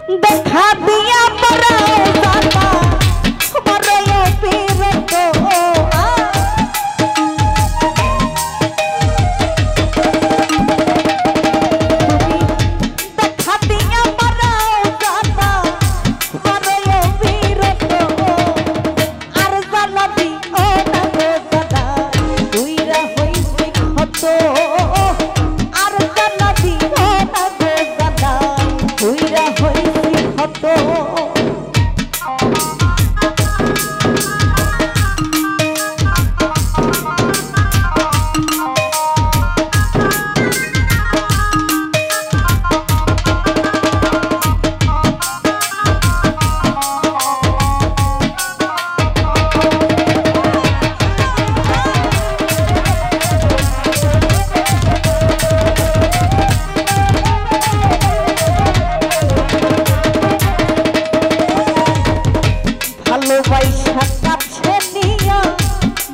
দেখা দিয়া পরাও জানা মরয় পীরত দেখা দিয়া পরাও জানা মরয় পীরত আর জানা দিও না গো জানা তুইরা হইছি ক্ষত আর জানা দিও না গো জানা তুইরা হইছি ক্ষত ভালোবাসা কাছে নিয়া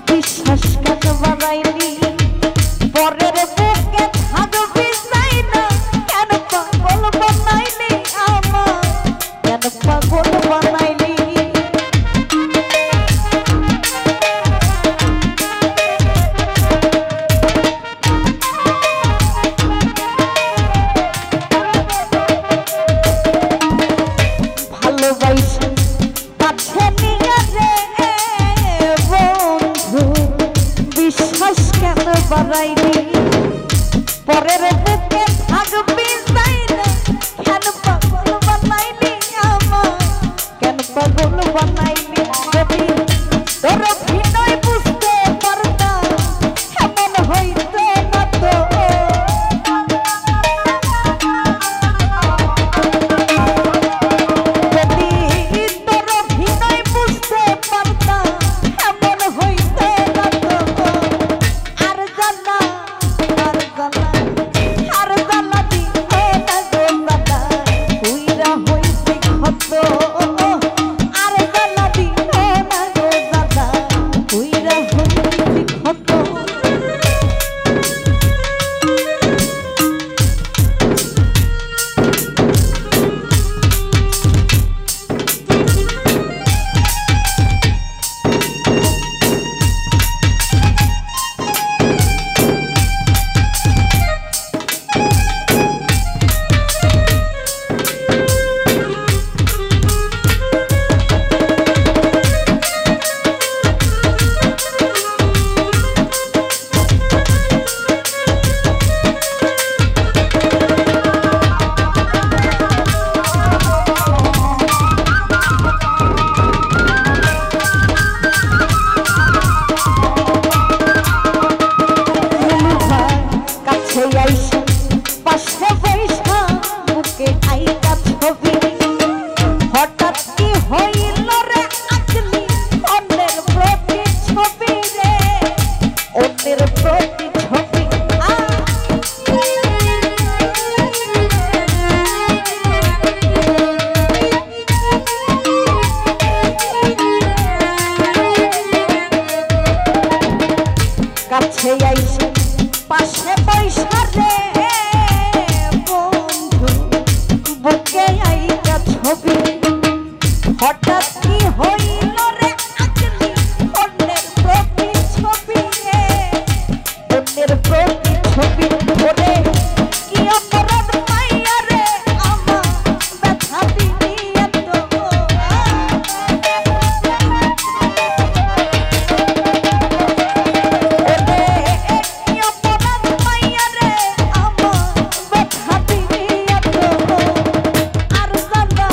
বিশ্বাস কেন বানাইনি পরের বুকে থাকবি চাই না কেন পাগল বানাইনি আমার কেন পাগল বানাইনি ভালোবাসা কাছে নিয়া রে বন্ধু বিশ্বাস কেন বাড়াইনি পরের বুকে থাকবি চাই না কেন পাগল বানাইনি আমার কেন পাগল বানাইনি যদি তোর ভিনয় বুঝতে পারতাম এমন হইতো না তো পাশে বৈশা বুকে আইতা ছবি হঠাৎ কি হইল রে আজলি অন্যের প্রতি ছবি রে অন্যের প্রতি ছবি কাছে আইসা পাশে বৈশা রে বুকে আইতা ছবি হঠাৎ কি হইল রে আজলি অন্যের প্রতি ছবি রে অন্যের প্রতি ছবি ওরে কি অপরাধ পাইয়া রে আমার ব্যথা দিবি এত কি অপরাধ পাইয়া রে আমার ব্যথা দিবি এত আর জানা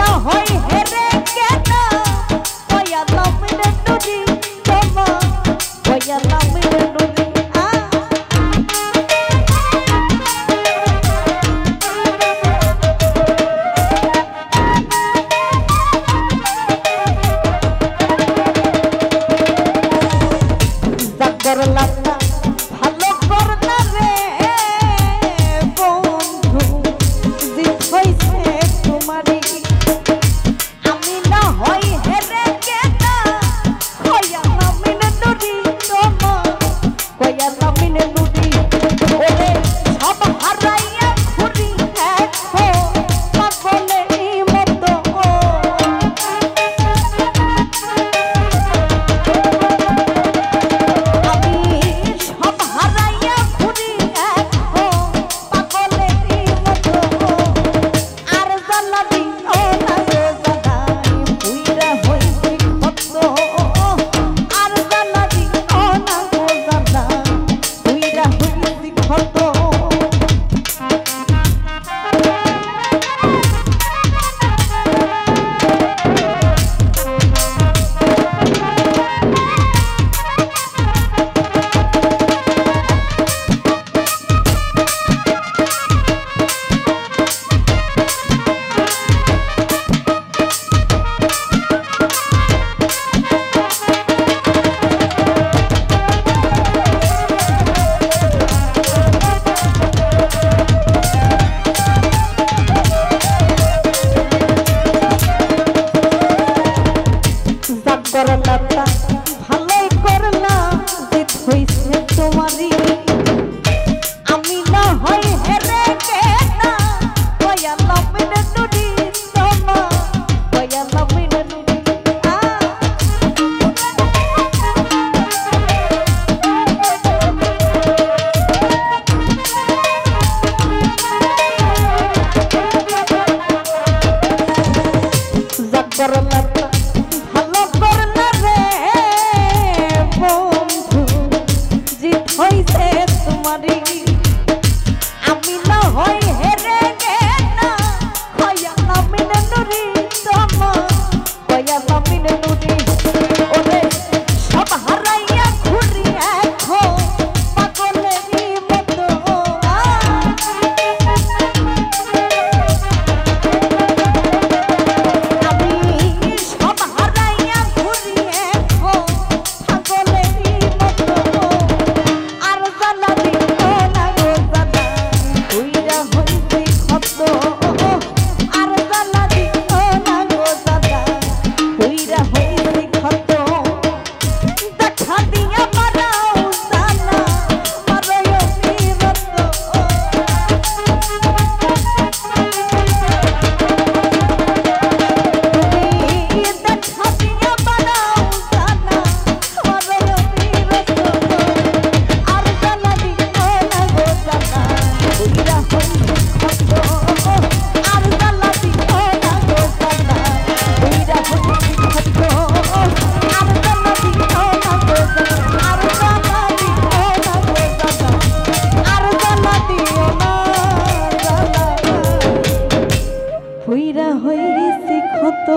না হই হেরে কেন কয়ালাম রে নুরি তোমা কয়ালাম রে নুরি করলা ভালো করলা রে বন্ধু জিত হইছে তোমারি আমি না হই হেরে কেনা কয়া নামিনে নুরি তোমা কয়া নামিনে নুরি ওরে সব হারাইয়া ঘুরি দেখো পাগলের মতো করলা ভালোই করলা জিত হইছে তোমারি আমি না হই হেরে কেনা কয়া নামিনে নুরি তোমা কয়া নামিনে নুরি করলা ভালো করলা রে বন্ধু জিত হইছে তোমারি আমি না হই হেরে কেনা কয়া নামিনে নুরি তোমা কয়া নামিনে নুরি ওরে সব হারাইয়া ঘুরি এখন পাগলেরই মতো হইরা হইছি ক্ষত।